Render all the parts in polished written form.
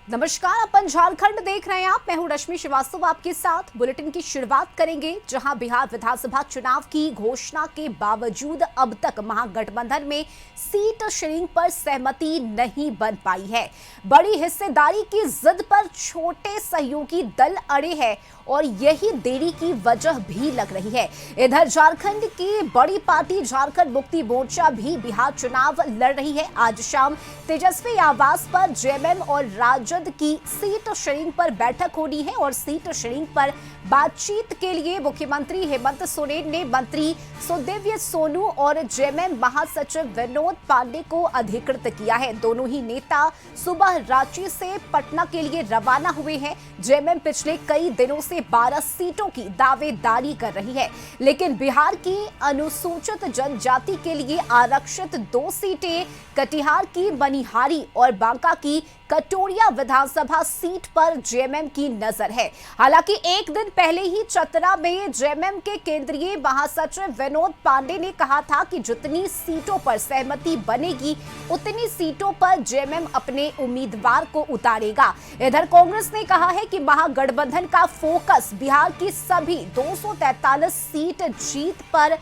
नमस्कार, अपन झारखंड देख रहे हैं मैं हूं रश्मि श्रीवास्तव आपके साथ। बुलेटिन की शुरुआत करेंगे जहां बिहार विधानसभा चुनाव की घोषणा के बावजूद अब तक महागठबंधन में सीट शेयरिंग पर सहमति नहीं बन पाई है। बड़ी हिस्सेदारी की जिद पर छोटे सहयोगी दल अड़े हैं और यही देरी की वजह भी लग रही है। इधर झारखंड की बड़ी पार्टी झारखंड मुक्ति मोर्चा भी बिहार चुनाव लड़ रही है। आज शाम तेजस्वी आवास पर जेएमएम और राजद की सीट शेयरिंग पर बैठक होनी है और सीट शेयरिंग पर बातचीत के लिए मुख्यमंत्री हेमंत सोरेन ने मंत्री सुदिव्य सोनू और जेएमएम महासचिव विनोद पांडे को अधिकृत किया है। दोनों ही नेता सुबह रांची से पटना के लिए रवाना हुए हैं। जेएमएम पिछले कई दिनों से 12 सीटों की दावेदारी कर रही है, लेकिन बिहार की अनुसूचित जनजाति के लिए आरक्षित 2 सीटें, कटिहार की मनिहारी और बांका की कटोरिया विधानसभा सीट पर जेएमएम की नजर है। हालांकि एक दिन पहले ही चतरा में जेएमएम के केंद्रीय महासचिव विनोद पांडे ने कहा था कि जितनी सीटों पर सहमति बनेगी उतनी सीटों पर जेएमएम अपने उम्मीदवार को उतारेगा। इधर कांग्रेस ने कहा है कि महागठबंधन का फोकस बिहार की सभी 243 सीट जीत पर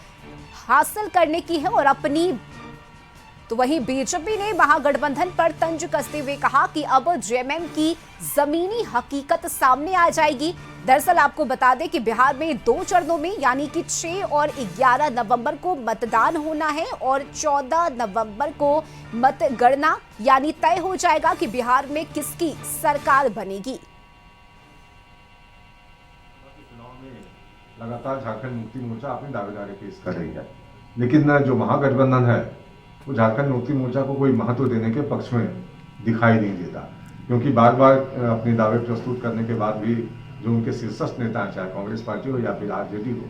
हासिल करने की है और अपनी तो वहीं बीजेपी ने महागठबंधन पर तंज कसते हुए कहा कि अब जेएमएम की जमीनी हकीकत सामने आ जाएगी। दरअसल आपको बता दें कि बिहार में 2 चरणों में यानी कि 6 और 11 नवंबर को मतदान होना है और 14 नवंबर को मतगणना यानी तय हो जाएगा कि बिहार में किसकी सरकार बनेगी। लगातार झारखंड मुक्ति मोर्चा अपनी दावेदारी पेश कर रही है, लेकिन जो महागठबंधन है वो झारखंड मुक्ति मोर्चा को कोई महत्व देने के पक्ष में दिखाई नहीं देता, क्योंकि बार बार अपने दावे प्रस्तुत करने के बाद भी जो उनके शीर्षस्थ नेता हैं, चाहे कांग्रेस पार्टी हो या फिर आरजेडी हो,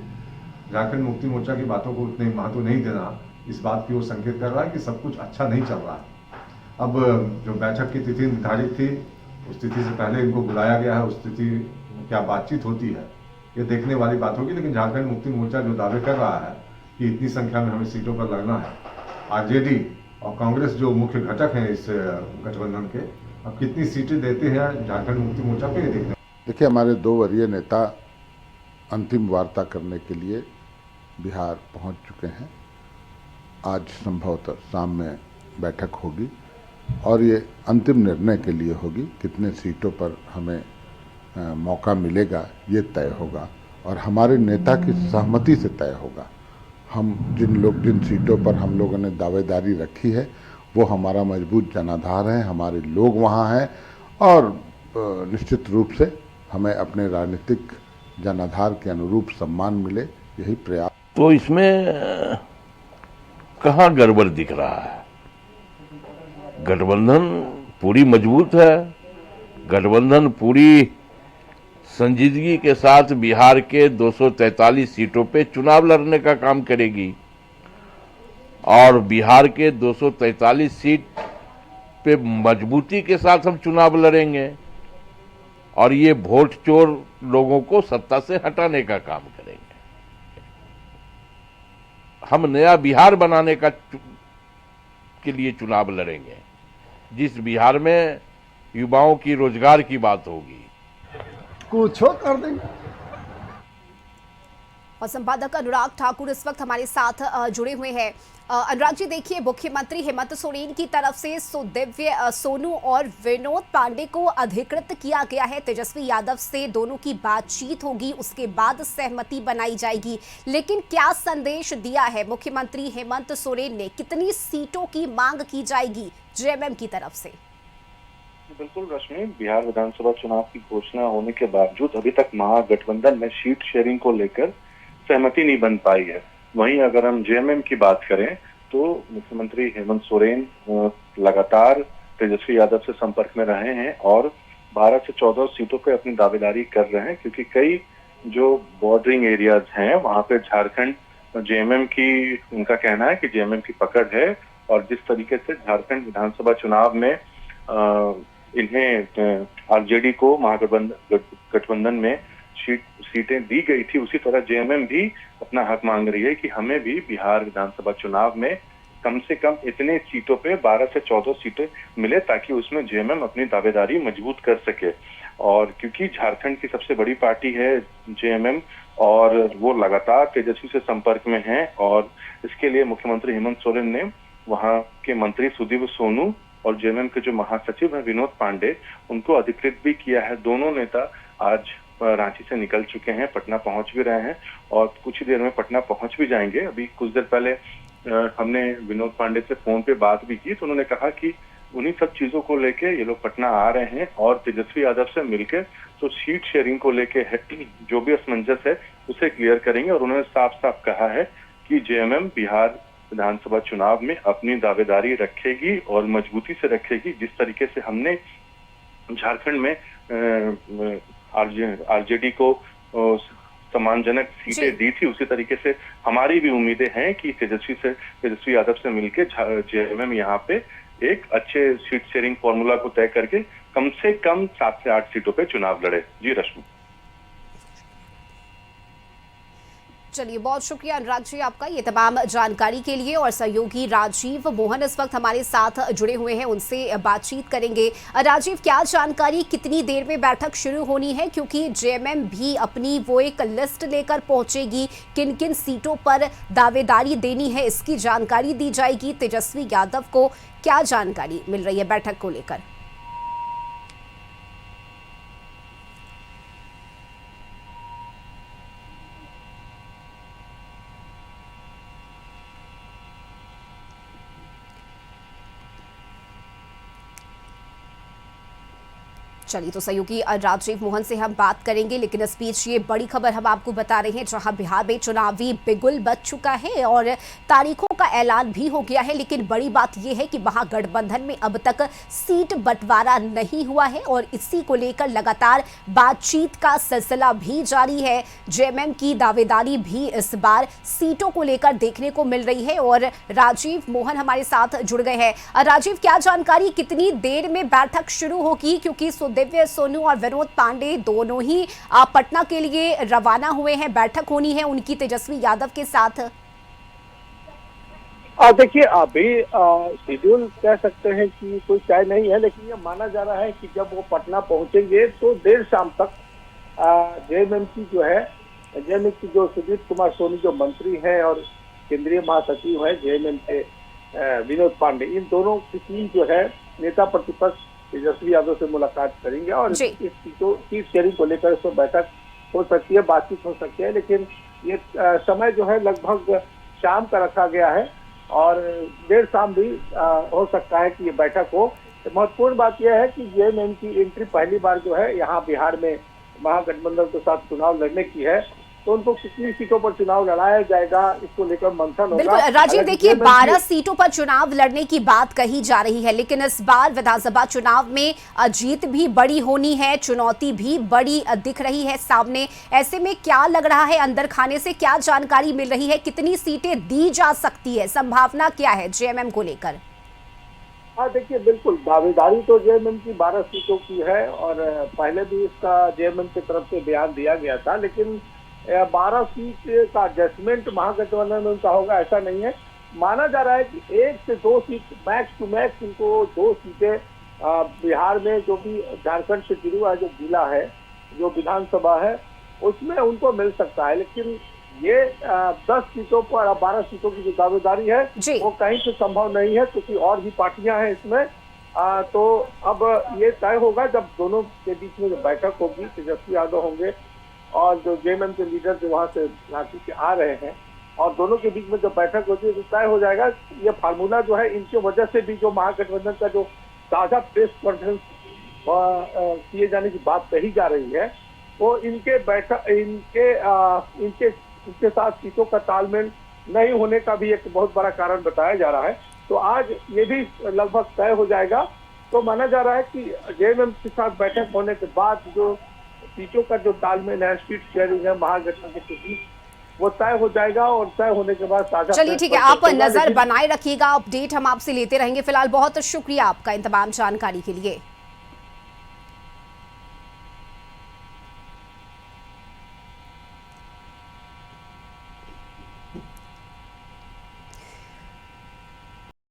झारखंड मुक्ति मोर्चा की बातों को उतने महत्व नहीं देना इस बात की ओर संकेत कर रहा है कि सब कुछ अच्छा नहीं चल रहा है। अब जो बैठक की तिथि निर्धारित थी उस तिथि से पहले इनको बुलाया गया है, उस तिथि में क्या बातचीत होती है ये देखने वाली बात होगी। लेकिन झारखंड मुक्ति मोर्चा जो दावे कर रहा है कि इतनी संख्या में हमें सीटों पर लड़ना है, आरजेडी और कांग्रेस जो मुख्य घटक हैं इस गठबंधन के, अब कितनी सीटें देते हैं झारखंड मुक्ति मोर्चा को ये देखना। देखिए, हमारे 2 वरीय नेता अंतिम वार्ता करने के लिए बिहार पहुंच चुके हैं। आज संभवतः शाम में बैठक होगी और ये अंतिम निर्णय के लिए होगी। कितने सीटों पर हमें मौका मिलेगा ये तय होगा और हमारे नेता की सहमति से तय होगा। हम जिन सीटों पर हम लोगों ने दावेदारी रखी है वो हमारा मजबूत जनाधार है, हमारे लोग वहाँ हैं और निश्चित रूप से हमें अपने राजनीतिक जनाधार के अनुरूप सम्मान मिले, यही प्रयास। तो इसमें कहाँ गड़बड़ दिख रहा है? गठबंधन पूरी मजबूत है, गठबंधन पूरी संजीदगी के साथ बिहार के 243 सीटों पे चुनाव लड़ने का काम करेगी और बिहार के 243 सीट पे मजबूती के साथ हम चुनाव लड़ेंगे और ये वोट चोर लोगों को सत्ता से हटाने का काम करेंगे। हम नया बिहार बनाने के लिए चुनाव लड़ेंगे, जिस बिहार में युवाओं की रोजगार की बात होगी, कुछ कर देंगे। और संपादक अनुराग ठाकुर इस वक्त हमारे साथ जुड़े हुए हैं। अनुराग जी, देखिए, मुख्यमंत्री हेमंत सोरेन की तरफ से सुदिव्य सोनू और विनोद पांडे को अधिकृत किया गया है। तेजस्वी यादव से दोनों की बातचीत होगी, उसके बाद सहमति बनाई जाएगी। लेकिन क्या संदेश दिया है मुख्यमंत्री हेमंत सोरेन ने? कितनी सीटों की मांग की जाएगी जेएमएम की तरफ से? बिल्कुल रश्मि, बिहार विधानसभा चुनाव की घोषणा होने के बावजूद अभी तक महागठबंधन में सीट शेयरिंग को लेकर सहमति नहीं बन पाई है। वहीं अगर हम जेएमएम की बात करें तो मुख्यमंत्री हेमंत सोरेन लगातार तेजस्वी यादव से संपर्क में रहे हैं और 12 से 14 सीटों पे अपनी दावेदारी कर रहे हैं, क्योंकि कई जो बॉर्डरिंग एरियाज हैं वहां पे झारखंड जेएमएम की, उनका कहना है कि जेएमएम की पकड़ है और जिस तरीके से झारखंड विधानसभा चुनाव में इन्हें आरजेडी को महागठबंधन में सीटें दी गई थी, उसी तरह जेएमएम भी अपना हक मांग रही है कि हमें भी बिहार विधानसभा चुनाव में कम से कम इतने सीटों पे 12 से 14 सीटें मिले ताकि उसमें जेएमएम अपनी दावेदारी मजबूत कर सके। और क्योंकि झारखंड की सबसे बड़ी पार्टी है जेएमएम और वो लगातार तेजस्वी से संपर्क में है, और इसके लिए मुख्यमंत्री हेमंत सोरेन ने वहां के मंत्री सुदीप सोनू और जेएमएम के जो महासचिव हैं विनोद पांडे, उनको अधिकृत भी किया है। दोनों नेता आज रांची से निकल चुके हैं, पटना पहुंच भी रहे हैं और कुछ ही देर में पटना पहुंच भी जाएंगे। अभी कुछ देर पहले हमने विनोद पांडे से फोन पे बात भी की तो उन्होंने कहा कि उन्हीं सब चीजों को लेके ये लोग पटना आ रहे हैं और तेजस्वी यादव से मिलकर तो सीट शेयरिंग को लेके जो भी असमंजस है उसे क्लियर करेंगे। और उन्होंने साफ साफ कहा है कि जेएमएम बिहार विधानसभा चुनाव में अपनी दावेदारी रखेगी और मजबूती से रखेगी। जिस तरीके से हमने झारखंड में आरजेडी को सम्मानजनक सीटें दी थी, उसी तरीके से हमारी भी उम्मीदें हैं कि तेजस्वी यादव से मिलकर जेएमएम यहाँ पे एक अच्छे सीट शेयरिंग फॉर्मूला को तय करके कम से कम 7 से 8 सीटों पे चुनाव लड़े। जी रश्मि। चलिए, बहुत शुक्रिया अनुराग जी आपका ये तमाम जानकारी के लिए। और सहयोगी राजीव मोहन इस वक्त हमारे साथ जुड़े हुए हैं, उनसे बातचीत करेंगे। राजीव, क्या जानकारी, कितनी देर में बैठक शुरू होनी है, क्योंकि जेएमएम भी अपनी वो एक लिस्ट लेकर पहुंचेगी, किन किन सीटों पर दावेदारी देनी है इसकी जानकारी दी जाएगी। तेजस्वी यादव को क्या जानकारी मिल रही है बैठक को लेकर? चलिए, तो सहयोगी राजीव मोहन से हम बात करेंगे, लेकिन इस बीच ये बड़ी खबर हम आपको बता रहे हैं जहां बिहार में चुनावी बिगुल बज चुका है और तारीखों का ऐलान भी हो गया है। लेकिन बड़ी बात यह है कि महागठबंधन में अब तक सीट बंटवारा नहीं हुआ है और इसी को लेकर लगातार बातचीत का सिलसिला भी जारी है। जेएमएम की दावेदारी भी इस बार सीटों को लेकर देखने को मिल रही है और राजीव मोहन हमारे साथ जुड़ गए हैं। राजीव, क्या जानकारी, कितनी देर में बैठक शुरू होगी, क्योंकि दिव्य सोनू और विनोद पांडे दोनों ही पटना के लिए रवाना हुए हैं, बैठक होनी है उनकी तेजस्वी यादव के साथ? देखिए, अभी शेड्यूल कह सकते हैं कि कोई तय नहीं है, लेकिन ये माना जा रहा है कि जब वो पटना पहुंचेंगे तो देर शाम तक जेएमएम की जो सुदीप कुमार सोनू जो मंत्री हैं और केंद्रीय महासचिव है जेएमएम के विनोद पांडे, इन दोनों की टीम जो है नेता प्रतिपक्ष तेजस्वी यादव से मुलाकात करेंगे और इस सीट शेयरिंग को लेकर इस बैठक हो सकती है, बातचीत हो सकती है। लेकिन ये समय जो है लगभग शाम का रखा गया है और देर शाम भी हो सकता है कि ये बैठक हो। महत्वपूर्ण बात यह है कि जेएमएम की एंट्री पहली बार जो है यहाँ बिहार में महागठबंधन के साथ चुनाव लड़ने की है, तो उनको कितनी सीटों पर चुनाव लड़ाया जाएगा इसको लेकर मंथन होगा। बिल्कुल राजीव, देखिए 12 सीटों पर चुनाव लड़ने की बात कही जा रही है, लेकिन इस बार विधानसभा चुनाव में जीत भी बड़ी होनी है, चुनौती भी बड़ी दिख रही है सामने। ऐसे में क्या लग रहा है, अंदर खाने से क्या जानकारी मिल रही है, कितनी सीटें दी जा सकती है, संभावना क्या है जेएमएम को लेकर? देखिए, बिल्कुल दावेदारी तो जेएमएम की 12 सीटों की है और पहले भी इसका जेएमएम की तरफ से बयान दिया गया था, लेकिन 12 सीट का एडजस्टमेंट महागठबंधन में उनका होगा ऐसा नहीं है। माना जा रहा है कि 1 से 2 सीट मैक्स टू मैक्स इनको 2 सीटें बिहार में जो भी झारखंड से जुड़ा हुआ जो जिला है, जो विधानसभा है, उसमें उनको मिल सकता है। लेकिन ये 10 सीटों पर 12 सीटों की जो दावेदारी है वो कहीं से संभव नहीं है, क्योंकि और भी पार्टियां हैं इसमें। तो अब ये तय होगा जब दोनों के बीच में जो बैठक होगी, तेजस्वी यादव होंगे और जो जेएमएम के लीडर जो वहाँ से रांची से आ रहे हैं, और दोनों के बीच में जब बैठक होती है तो तय हो जाएगा। ये फार्मूला जो है, इनकी वजह से भी जो महागठबंधन का जो ताज़ा प्रेस कॉन्फ्रेंस किए जाने की बात कही जा रही है, वो इनके साथ सीटों का तालमेल नहीं होने का भी एक बहुत बड़ा कारण बताया जा रहा है। तो आज ये भी लगभग तय हो जाएगा। तो माना जा रहा है कि जेएमएम के साथ बैठक होने के बाद जो सीटों का जो तालमेल है, सीट शेयरिंग है महागठबंधन के बीच, वो तय हो जाएगा और तय होने के बाद ताजा। चलिए ठीक है, आप नजर बनाए रखिएगा, अपडेट हम आपसे लेते रहेंगे। फिलहाल बहुत शुक्रिया आपका इन तमाम जानकारी के लिए।